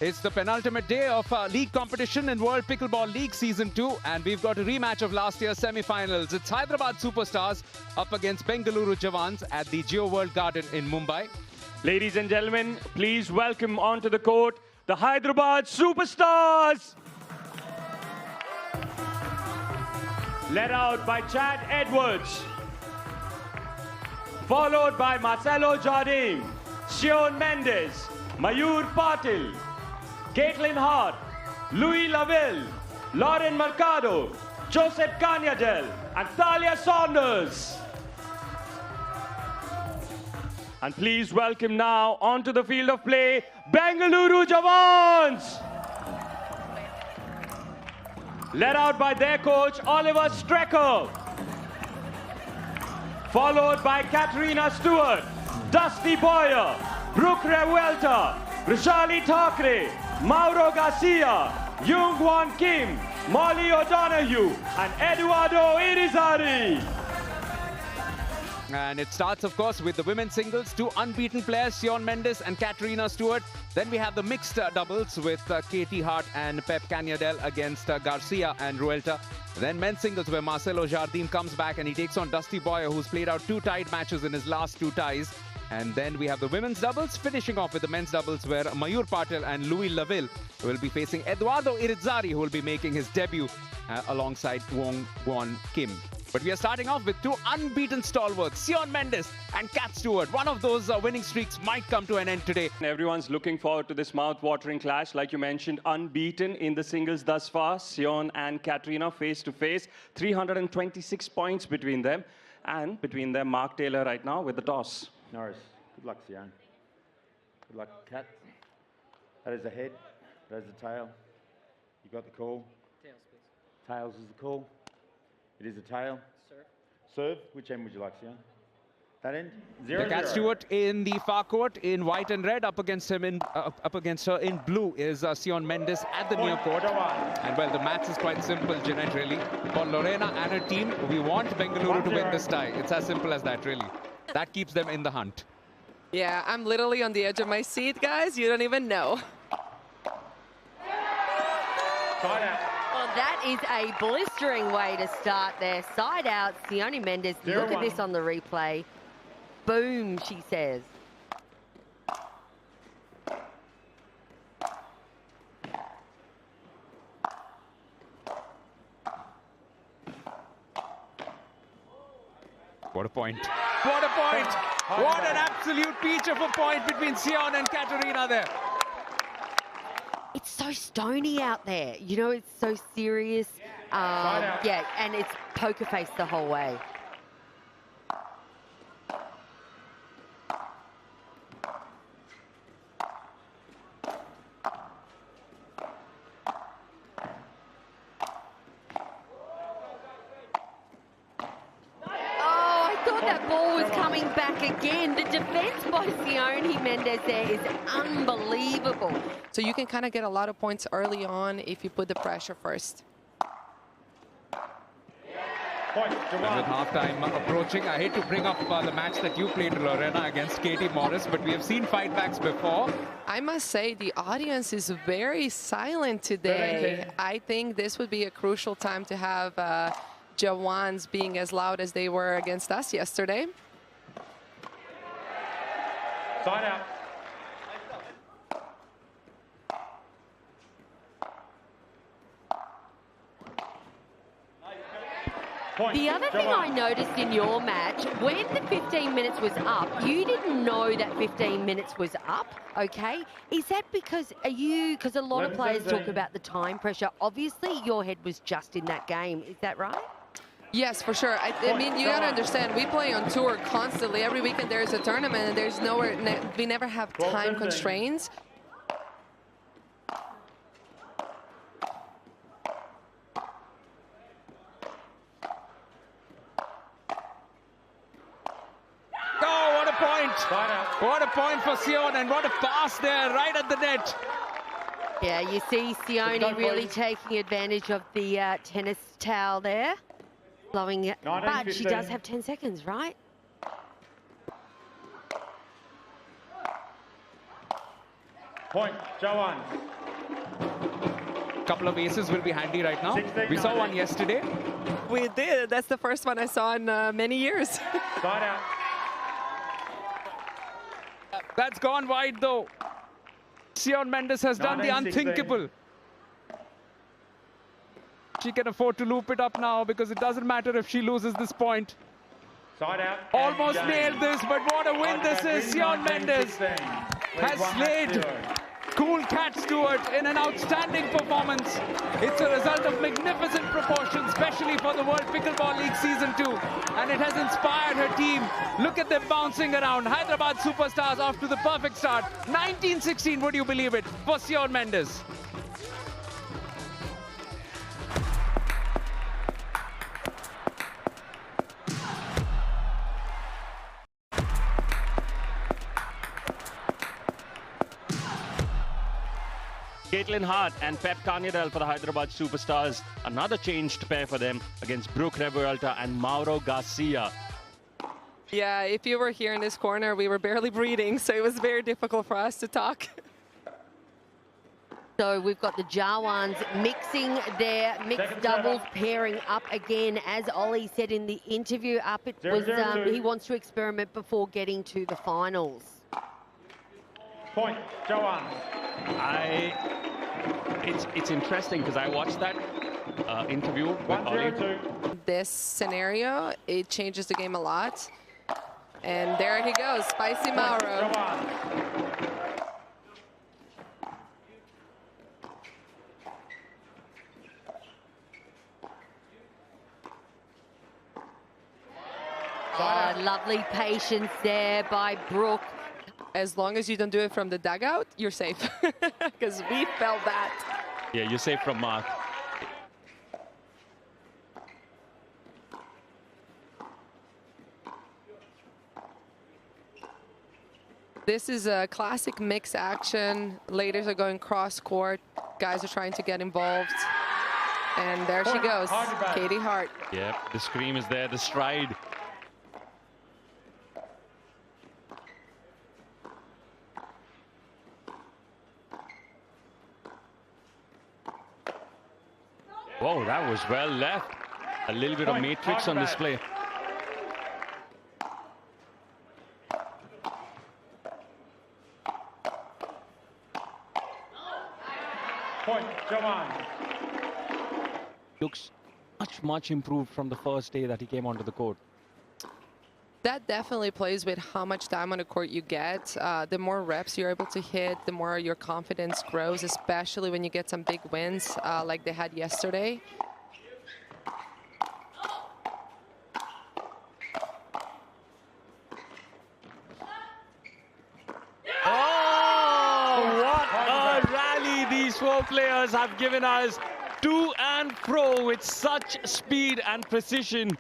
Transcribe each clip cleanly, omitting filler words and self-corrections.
It's the penultimate day of league competition in World Pickleball League Season 2, and we've got a rematch of last year's semi-finals. It's Hyderabad Superstars up against Bengaluru Jawans at the Geo World Garden in Mumbai. Ladies and gentlemen, please welcome onto the court the Hyderabad Superstars. Led out by Chad Edwards, followed by Marcelo Jardim, Sion Mendes, Mayur Patil, Caitlin Hart, Louis Laville, Lauren Mercado, Joseph Canyadel, and Thalia Saunders. And please welcome now onto the field of play, Bengaluru Jawans. Led out by their coach, Oliver Strecker. Followed by Katerina Stewart, Dusty Boyer, Brooke Revuelta, Rishali Thakre, Mauro Garcia, Youngwon Kim, Molly O'Donoghue, and Eduardo Irizarry. And it starts, of course, with the women's singles. Two unbeaten players, Sion Mendes and Katerina Stewart. Then we have the mixed doubles with Katie Hart and Pep Canyadel against Garcia and Ruelta. Then men's singles where Marcelo Jardim comes back and he takes on Dusty Boyer, who's played out two tied matches in his last two ties. And then we have the women's doubles, finishing off with the men's doubles where Mayur Patil and Louis Laville will be facing Eduardo Irizarry, who will be making his debut alongside Youngwon Kim. But we are starting off with two unbeaten stalwarts, Sion Mendes and Kat Stewart. One of those winning streaks might come to an end today. Everyone's looking forward to this mouth-watering clash. Like you mentioned, unbeaten in the singles thus far. Sion and Katerina face-to-face. 326 points between them. And between them, Mark Taylor right now with the toss. Norris, good luck, Sion. Good luck, Kat. That is the head. That is the tail. You got the call. Tails, please. Tails is the call. It is a tail. Serve. Serve. Which end would you like, Sion? That end? 0-0. Kat Stewart in the far court in white and red. Up against her in blue is Sion Mendes at the near court. And well, the match is quite simple, Jeanette, really. For Lorena and her team, we want Bengaluru to win this tie. It's as simple as that, really. That keeps them in the hunt. Yeah, I'm literally on the edge of my seat, guys. You don't even know. Side out. Well, that is a blistering way to start there. Side out, Sion Mendes. Look at this on the replay. Boom, she says. What a point. What a point. What an absolute peach of a point between Sion and Katerina there. It's so stony out there. You know, it's so serious. Yeah, and it's poker face the whole way. That ball was coming back again. The defense by Sion Mendes there is unbelievable. So you can kind of get a lot of points early on if you put the pressure first. Point, And with halftime approaching, I hate to bring up the match that you played, Lorena, against Katie Morris, but we have seen fightbacks before. I must say the audience is very silent today. I think this would be a crucial time to have Jawans being as loud as they were against us yesterday. Side out. Point. The other thing I noticed in your match, when the 15 minutes was up, you didn't know that 15 minutes was up, okay? Is that because because a lot of players talk about the time pressure. Obviously, your head was just in that game. Is that right? Yes, for sure. I mean, you got to understand, we play on tour constantly. Every weekend there's a tournament, and there's nowhere, we never have time constraints. Oh, what a point! What a point for Sion, and what a pass there, right at the net. Yeah, you see Sione really taking advantage of the tennis towel there. Blowing it, but she does have 10 seconds, right? Point, Jawans. Couple of aces will be handy right now. 16, We saw 19. one yesterday. We did. That's the first one I saw in many years. Side out. That's gone wide though. Shawn Mendes has done the 19-16. unthinkable. She can afford to loop it up now because it doesn't matter if she loses this point. Side out. Almost and nailed this, but what a win this is. Shawn Mendes has slayed Cool Cat Stewart in an outstanding performance. It's a result of magnificent proportions, especially for the World Pickleball League Season 2. And it has inspired her team. Look at them bouncing around. Hyderabad superstars off to the perfect start. 19-16, would you believe it, for Shawn Mendes. Caitlin Hart and Pep Carniadel for the Hyderabad superstars. Another changed pair for them against Brooke Revuelta and Mauro Garcia. Yeah, if you were here in this corner, we were barely breathing, so it was very difficult for us to talk. So we've got the Jawans mixing their mixed doubles, pairing up again. As Ollie said in the interview, he wants to experiment before getting to the finals. Point, Jawans. It's interesting because I watched that interview with Ollie. This scenario, it changes the game a lot. And there he goes, Spicy Mauro. Oh, lovely patience there by Brooke. As long as you don't do it from the dugout, you're safe. Because we felt that. Yeah, you're safe from Mark. This is a classic mix action. Ladies are going cross court. Guys are trying to get involved. And there she goes, Katie Hart. Yep, the scream is there, the stride. Whoa, that was well left. A little bit of matrix on display. Point, Jawans. Looks much improved from the first day that he came onto the court. That definitely plays with how much time on the court you get. The more reps you're able to hit, the more your confidence grows, especially when you get some big wins like they had yesterday. Oh, what a rally these four players have given us, to and fro with such speed and precision.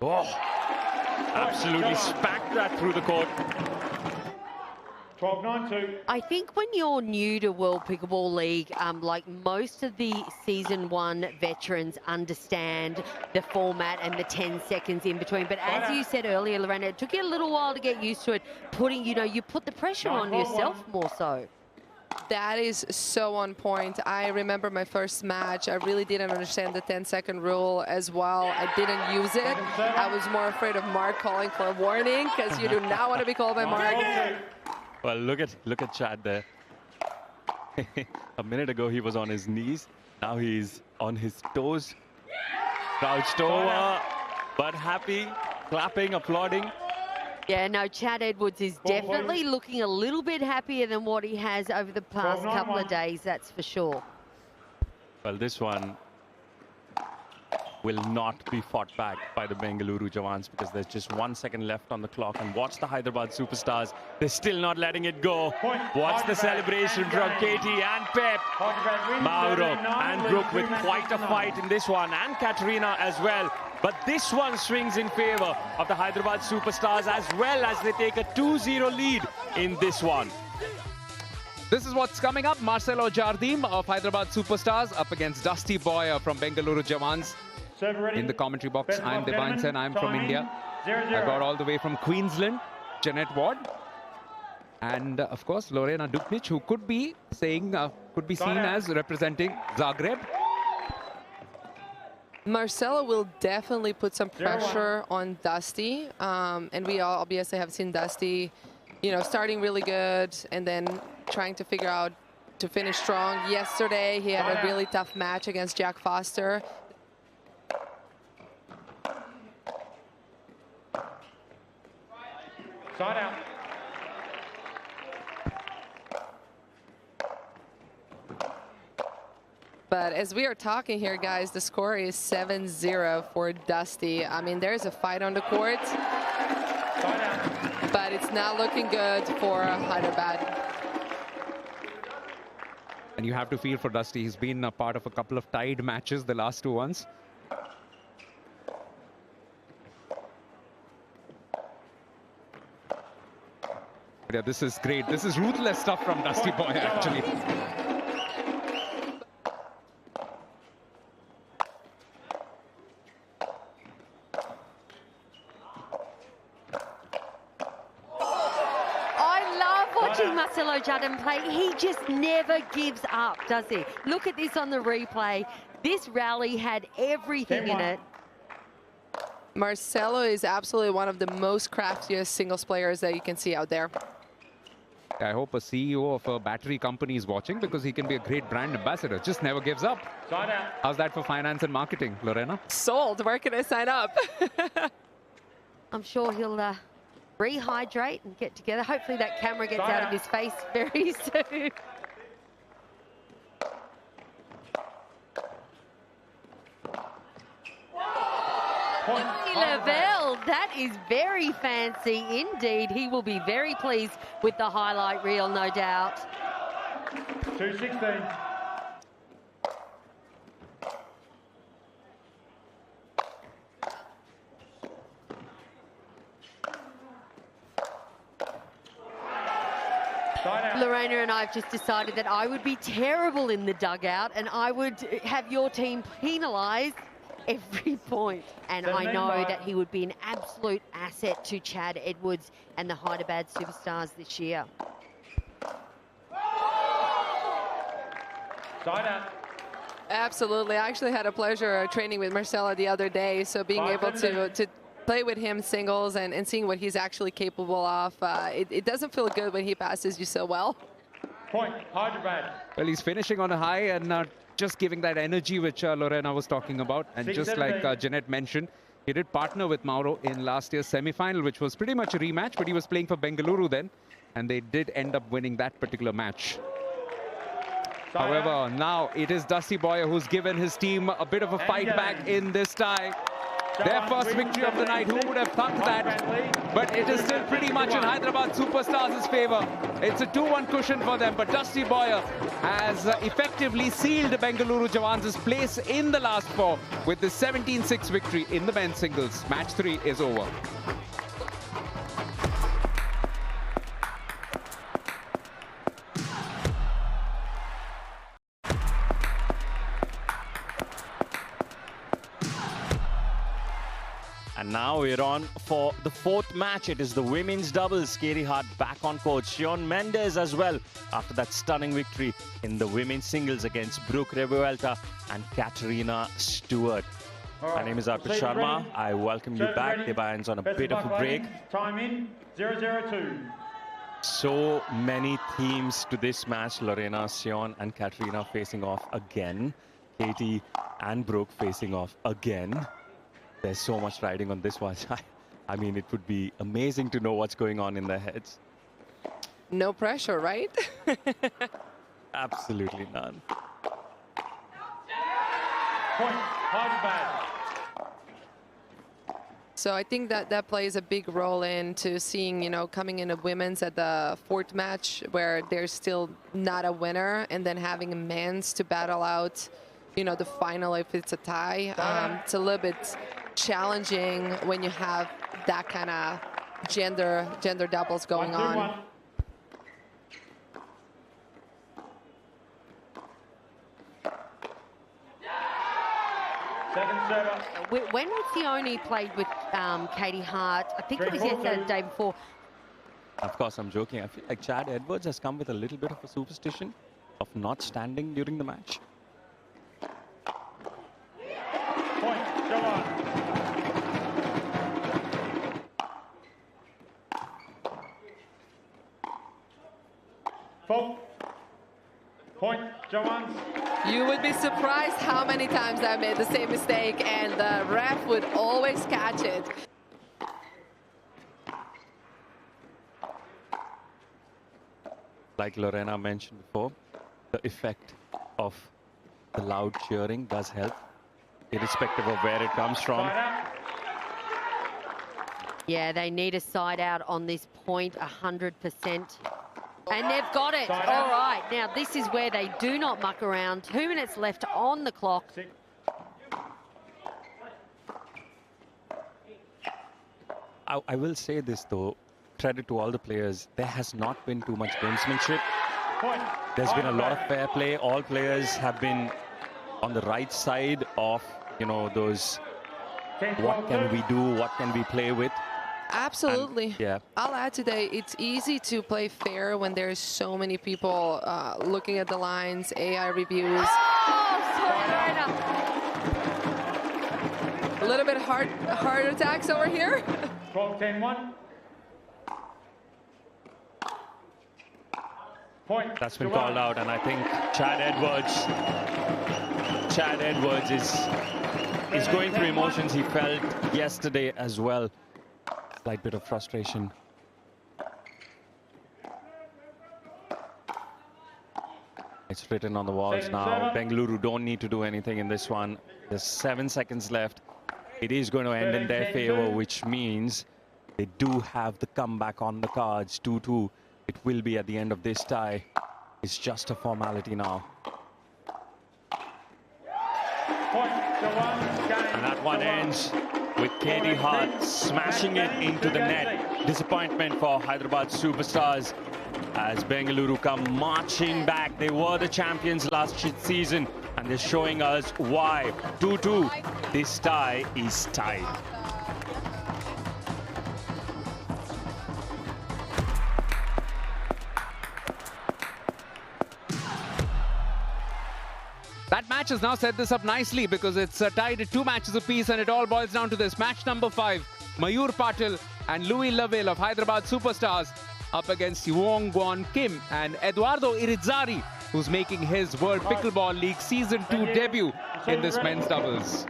Oh, absolutely spanked that through the court. 12-9-2. I think when you're new to World Pickleball League, like most of the Season 1 veterans understand the format and the 10 seconds in between. But as you said earlier, Lorena, it took you a little while to get used to it. You put the pressure on yourself more so. That is so on point. I remember my first match. I really didn't understand the 10-second rule as well. I didn't use it. I was more afraid of Mark calling for a warning because you do not want to be called by Mark. Well, look at Chad there. A minute ago he was on his knees. Now he's on his toes, crouched over, but happy, clapping, applauding. Yeah, no, Chad Edwards is definitely looking a little bit happier than what he has over the past couple of days, that's for sure. Well, this one will not be fought back by the Bengaluru Jawans because there's just 1 second left on the clock. And watch the Hyderabad superstars. They're still not letting it go. Watch the celebration from Katie and Pep. Mauro and Brooke with quite a fight in this one, and Katerina as well. But this one swings in favor of the Hyderabad superstars as well as they take a 2-0 lead in this one. This is what's coming up. Marcelo Jardim of Hyderabad Superstars up against Dusty Boyer from Bengaluru Jawans. Server ready. In the commentary box, Best I'm of luck, Divine gentlemen. Sen. I'm from Timing, India. 0-0. I got all the way from Queensland, Jeanette Ward. And of course, Lorena Dupnic, who could be saying, could be seen as representing Zagreb. Marcelo will definitely put some pressure on Dusty. And we all obviously have seen Dusty, you know, starting really good and then trying to figure out to finish strong. Yesterday, he had a really tough match against Jack Foster. Side out. But as we are talking here, guys, the score is 7-0 for Dusty. I mean, there's a fight on the court, but it's not looking good for Hyderabad. And you have to feel for Dusty. He's been a part of a couple of tied matches, the last two ones. Yeah, this is great. This is ruthless stuff from Dusty Boy, actually. Watching Marcelo Jardin play, he just never gives up, does he? Look at this on the replay. This rally had everything in it. Marcelo is absolutely one of the most craftiest singles players that you can see out there. I hope a CEO of a battery company is watching, because he can be a great brand ambassador. Just never gives up. How's that for finance and marketing, Lorena? Sold. Where can I sign up? I'm sure he'll rehydrate and get together. Hopefully that camera gets out of his face very soon. Lavelle, that is very fancy indeed. He will be very pleased with the highlight reel, no doubt. 2-16. Lorena and I have just decided that I would be terrible in the dugout and I would have your team penalised every point. And I know that he would be an absolute asset to Chad Edwards and the Hyderabad Superstars this year. Side out. Absolutely. I actually had a pleasure training with Marcelo the other day, so being able to play with him singles and seeing what he's actually capable of, it doesn't feel good when he passes you so well. Point, Hyderabad. Well, he's finishing on a high and just giving that energy which Lorena was talking about. And just like Jeanette mentioned, he did partner with Mauro in last year's semi-final, which was pretty much a rematch, but he was playing for Bengaluru then, and they did end up winning that particular match. However, now it is Dusty Boyer who's given his team a bit of a fight back in this tie. Their first victory of the night, who would have thought that? But it is still pretty much in Hyderabad Superstars' favour. It's a 2-1 cushion for them, but Dusty Boyer has effectively sealed Bengaluru Jawans' place in the last four with the 17-6 victory in the men's singles. Match 3 is over. And now we're on for the fourth match. It is the women's doubles. Katie Hart back on court. Shawn Mendes as well after that stunning victory in the women's singles against Brooke Revuelta and Katerina Stewart. My name is Arpit Sharma. I welcome you back. Devine's on a bit of a break. Time in, 0-0-2. So many themes to this match. Lorena, Shawn and Katerina facing off again. Katie and Brooke facing off again. There's so much riding on this one. I mean, it would be amazing to know what's going on in their heads. No pressure, right? Absolutely none. Point, Hyderabad. So I think that plays a big role into seeing, you know, coming in a women's at the fourth match where there's still not a winner, and then having a men's to battle out, you know, the final if it's a tie. It's a little bit challenging when you have that kind of gender doubles going on. server. When Sione played with Katie Hart, I think it was yesterday or the day before. Of course, I'm joking. I feel like Chad Edwards has come with a little bit of a superstition of not standing during the match. Point, Jawans. Fault. Point, Jawans. You would be surprised how many times I made the same mistake and the ref would always catch it. Like Lorena mentioned before, the effect of the loud cheering does help, irrespective of where it comes from. Yeah, they need a side out on this point, 100%. And they've got it. All right, now this is where they do not muck around. 2 minutes left on the clock. I will say this though, credit to all the players, there has not been too much gamesmanship. There's been a lot of fair play. All players have been on the right side of, you know, those what can we do, what can we play with. Absolutely. And, yeah. I'll add today, it's easy to play fair when there's so many people looking at the lines, AI reviews. Oh, sorry, Lorena. A little bit heart attacks over here. 12-10-1. Point. That's been called out, and I think Chad Edwards is going through emotions he felt yesterday as well. Slight bit of frustration. It's written on the walls now. Bengaluru don't need to do anything in this one. There's 7 seconds left. It is going to end in their favor, which means they do have the comeback on the cards. 2-2. It will be at the end of this tie. It's just a formality now. And that one ends with Katie Hart smashing it into the net. Disappointment for Hyderabad Superstars as Bengaluru come marching back. They were the champions last season and they're showing us why. 2-2. This tie is tied. That match has now set this up nicely because it's tied at 2 matches apiece, and it all boils down to this. Match number 5, Mayur Patil and Louis Laville of Hyderabad Superstars up against Wong Guan Kim and Eduardo Irizzari, who's making his World Pickleball League Season 2 debut in this men's doubles.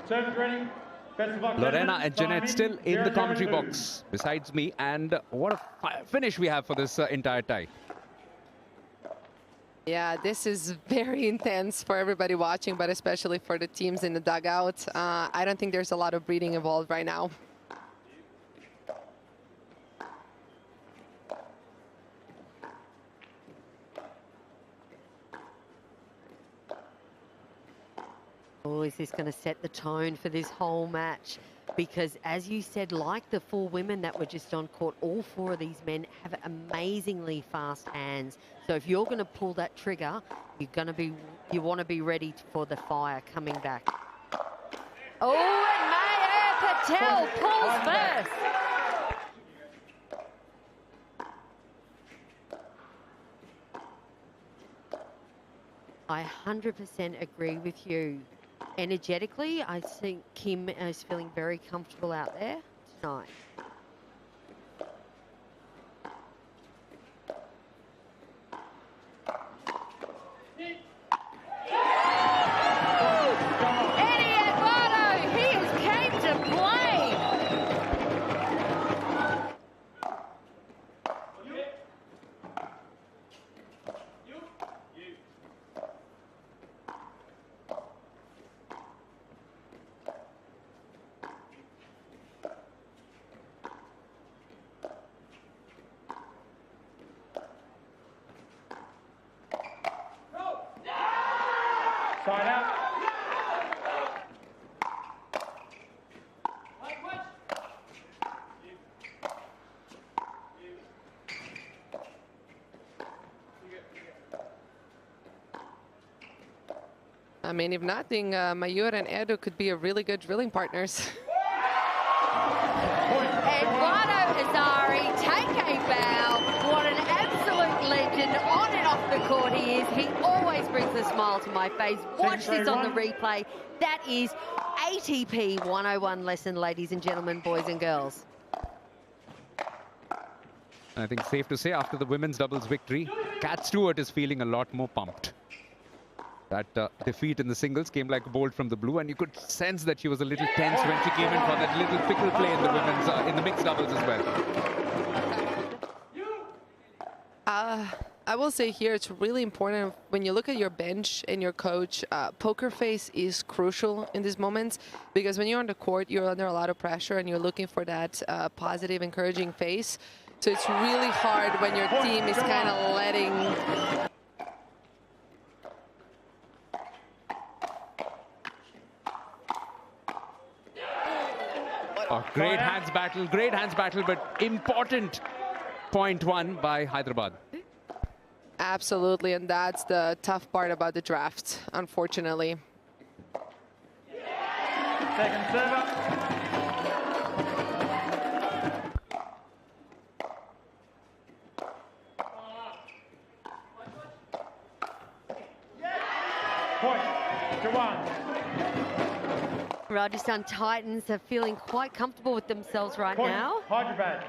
Lorena and Jeanette still in the commentary box besides me, and what a finish we have for this entire tie. Yeah, this is very intense for everybody watching, but especially for the teams in the dugout. I don't think there's a lot of breathing involved right now. Oh, is this going to set the tone for this whole match? Because as you said, like the 4 women that were just on court, all 4 of these men have amazingly fast hands. So if you're going to pull that trigger, you want to be ready for the fire coming back. Oh, and Mayur Patel pulls first. I 100% agree with you. Energetically, I think Kim is feeling very comfortable out there tonight. I mean, if nothing, Mayur and Edu could be a really good drilling partners. Eduardo Azari, take a bow. What an absolute legend on and off the court he is. He always brings a smile to my face. Watch this on the replay. That is ATP 101 lesson, ladies and gentlemen, boys and girls. I think safe to say after the women's doubles victory, Kat Stewart is feeling a lot more pumped. That defeat in the singles came like a bolt from the blue, and you could sense that she was a little tense when she came in for that little pickle play in the women's, in the mixed doubles as well. I will say here, it's really important when you look at your bench and your coach, poker face is crucial in these moments, because when you're on the court, you're under a lot of pressure and you're looking for that positive, encouraging face. So it's really hard when your team is kind of letting... Oh, great hands battle, but important point won by Hyderabad. Absolutely, and that's the tough part about the draft, unfortunately. Second server. Point, Jawans. Rajasthan Titans are feeling quite comfortable with themselves right Point, now. Hyderabad.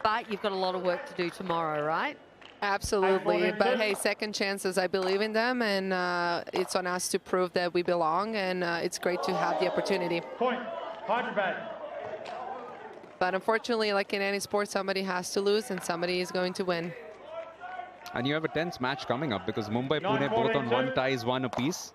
But you've got a lot of work to do tomorrow, right? Absolutely, but hey, second chances, I believe in them, and it's on us to prove that we belong, and it's great to have the opportunity. Point, Hyderabad. But unfortunately, like in any sport, somebody has to lose and somebody is going to win. And you have a tense match coming up because Mumbai, Pune both on 1 ties, 1 apiece.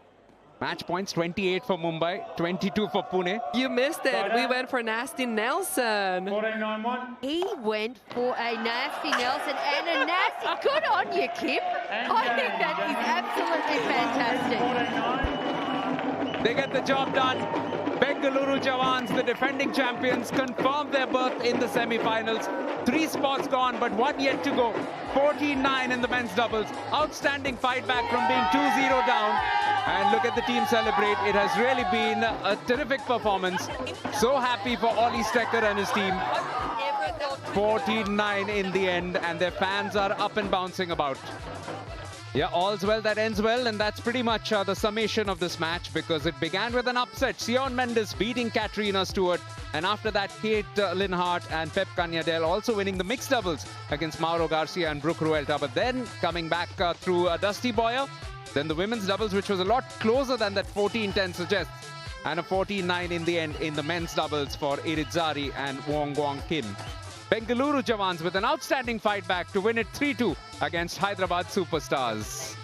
Match points 28 for Mumbai, 22 for Pune. You missed it. We went for Nasty Nelson. 14-9-1. He went for a nasty Nelson and a nasty. Good on you, Kim. I think that is absolutely fantastic. They get the job done. Bengaluru Jawans, the defending champions, confirm their berth in the semi-finals. 3 spots gone, but 1 yet to go. 14-9 in the men's doubles. Outstanding fight back from being 2-0 down. And look at the team celebrate. It has really been a terrific performance. So happy for Ollie Stecker and his team. 14-9 in the end, and their fans are up and bouncing about. Yeah, all's well that ends well, and that's pretty much the summation of this match, because it began with an upset. Sion Mendes beating Katrina Stewart, and after that, Kate Linhart and Pep Canyadel also winning the mixed doubles against Mauro Garcia and Brooke Ruelta. But then coming back through Dusty Boyer, then the women's doubles, which was a lot closer than that 14-10 suggests, and a 14-9 in the end in the men's doubles for Iridzari and Wong Guang Kim. Bengaluru Jawans with an outstanding fight back to win it 3-2 against Hyderabad Superstars.